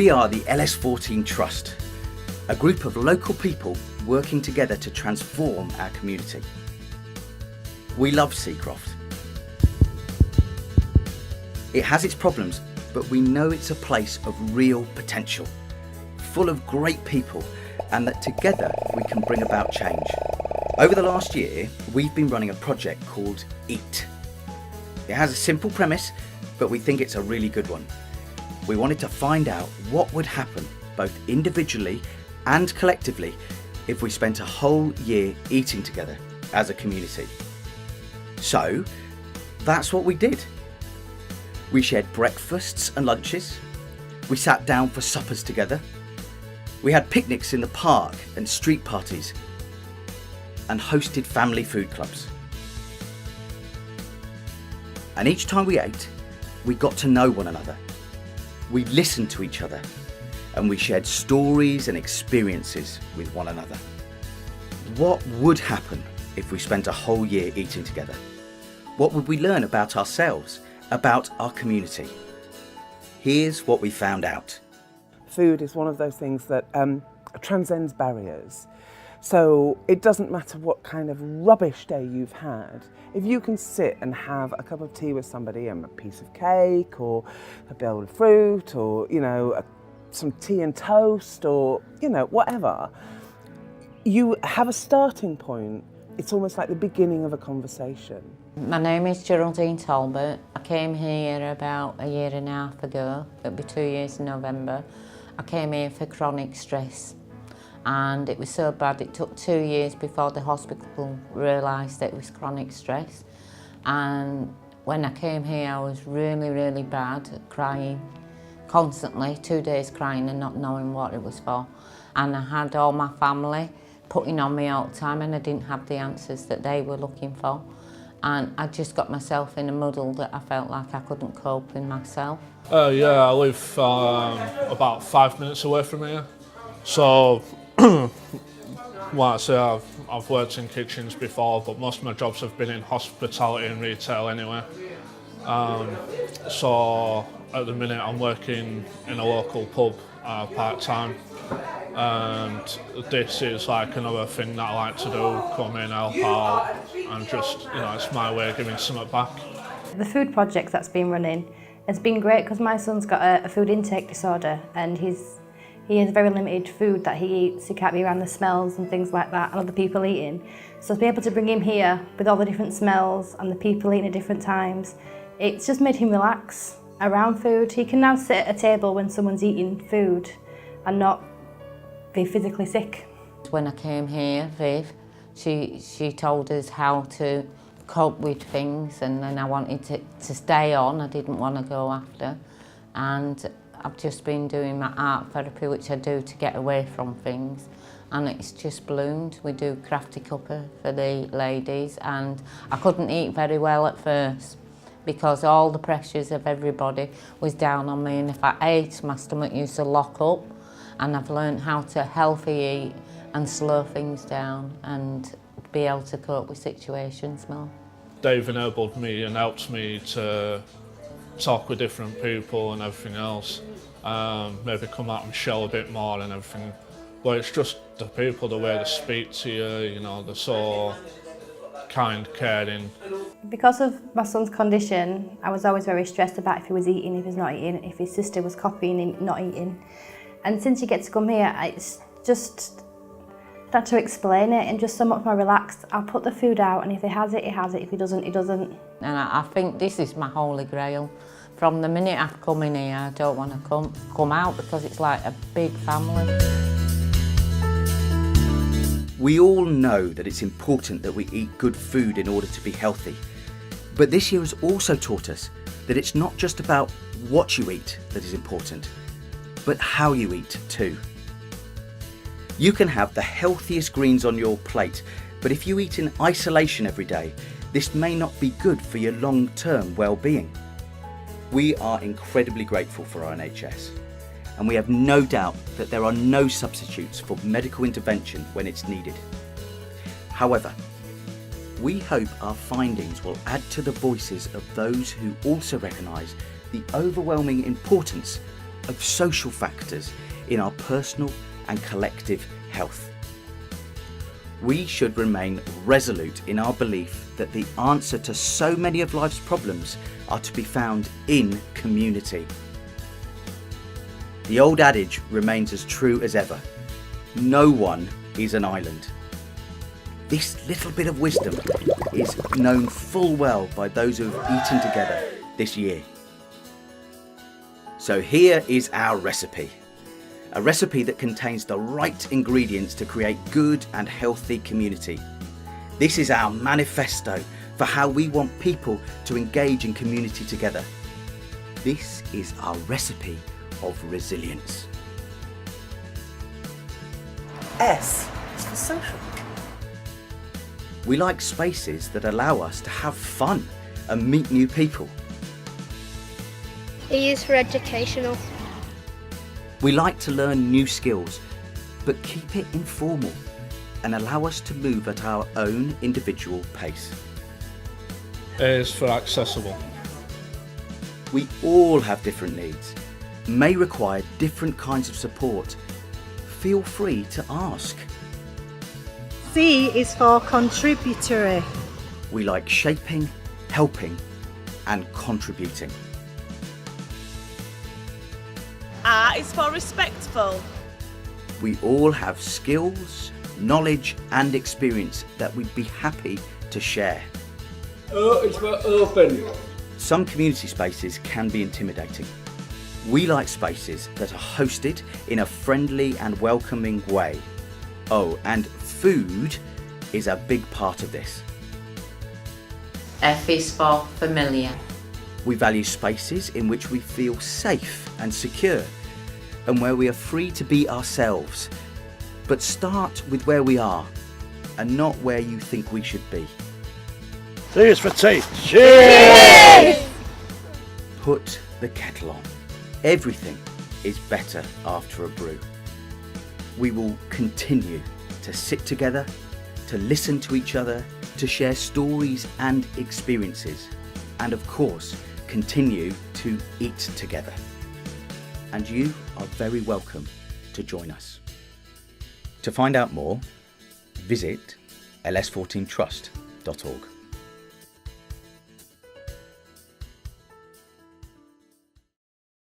We are the LS14 Trust, a group of local people working together to transform our community. We love Seacroft. It has its problems, but we know it's a place of real potential, full of great people, and that together we can bring about change. Over the last year, we've been running a project called Eat. It has a simple premise, but we think it's a really good one. We wanted to find out what would happen, both individually and collectively, if we spent a whole year eating together as a community. So, that's what we did. We shared breakfasts and lunches. We sat down for suppers together. We had picnics in the park and street parties, and hosted family food clubs. And each time we ate, we got to know one another. We listened to each other, and we shared stories and experiences with one another. What would happen if we spent a whole year eating together? What would we learn about ourselves, about our community? Here's what we found out. Food is one of those things that transcends barriers. So it doesn't matter what kind of rubbish day you've had. If you can sit and have a cup of tea with somebody and a piece of cake or a bowl of fruit or, some tea and toast or, whatever, you have a starting point. It's almost like the beginning of a conversation. My name is Geraldine Talbot. I came here about a year and a half ago. It'll be 2 years in November. I came here for chronic stress. And it was so bad, it took 2 years before the hospital realised that it was chronic stress. And when I came here, I was really, really bad, crying constantly, 2 days crying and not knowing what it was for. And I had all my family putting on me all the time, and I didn't have the answers that they were looking for. And I just got myself in a muddle that I felt like I couldn't cope with myself. Yeah, I live about 5 minutes away from here. So, like I say, I've worked in kitchens before, but most of my jobs have been in hospitality and retail anyway. So at the minute I'm working in a local pub part-time, and this is like another thing that I like to do, come in, help out, and just, it's my way of giving something back. The food project that's been running has been great because my son's got a food intake disorder, and he has very limited food that he eats. He can't be around the smells and things like that and other people eating. So to be able to bring him here with all the different smells and the people eating at different times, it's just made him relax around food. He can now sit at a table when someone's eating food and not be physically sick. When I came here, Viv, she told us how to cope with things, and then I wanted to stay on. I didn't want to go after. And I've just been doing my art therapy, which I do to get away from things, and it's just bloomed. We do crafty cuppa for the ladies, and I couldn't eat very well at first because all the pressures of everybody was down on me, and if I ate, my stomach used to lock up, and I've learned how to healthy eat and slow things down and be able to cope with situations more. They've enabled me and helped me to talk with different people and everything else, maybe come out and shell a bit more and everything. But it's just the people, the way they speak to you, they're so kind, caring. Because of my son's condition, I was always very stressed about if he was eating, if he's not eating, if his sister was copying him not eating. And since you get to come here, it's just not to explain it and just so much more relaxed. I'll put the food out, and if he has it, he has it. If he doesn't, he doesn't. And I think this is my holy grail. From the minute I've come in here, I don't want to come out because it's like a big family. We all know that it's important that we eat good food in order to be healthy. But this year has also taught us that it's not just about what you eat that is important, but how you eat too. You can have the healthiest greens on your plate, but if you eat in isolation every day, this may not be good for your long-term well-being. We are incredibly grateful for our NHS, and we have no doubt that there are no substitutes for medical intervention when it's needed. However, we hope our findings will add to the voices of those who also recognise the overwhelming importance of social factors in our personal and collective health. We should remain resolute in our belief that the answer to so many of life's problems are to be found in community. The old adage remains as true as ever. No one is an island. This little bit of wisdom is known full well by those who have eaten together this year. So here is our recipe. A recipe that contains the right ingredients to create good and healthy community. This is our manifesto for how we want people to engage in community together. This is our recipe of resilience. S is for social. We like spaces that allow us to have fun and meet new people. E is for educational. We like to learn new skills, but keep it informal and allow us to move at our own individual pace. A is for accessible. We all have different needs, may require different kinds of support. Feel free to ask. C is for contributory. We like shaping, helping, and contributing. R is for respectful. We all have skills, knowledge, and experience that we'd be happy to share. O is for open. Some community spaces can be intimidating. We like spaces that are hosted in a friendly and welcoming way. Oh, and food is a big part of this. F is for familiar. We value spaces in which we feel safe and secure, and where we are free to be ourselves. But start with where we are, and not where you think we should be. T is for tea. Cheers! Put the kettle on. Everything is better after a brew. We will continue to sit together, to listen to each other, to share stories and experiences, and of course, continue to eat together. And you are very welcome to join us. To find out more, visit ls14trust.org.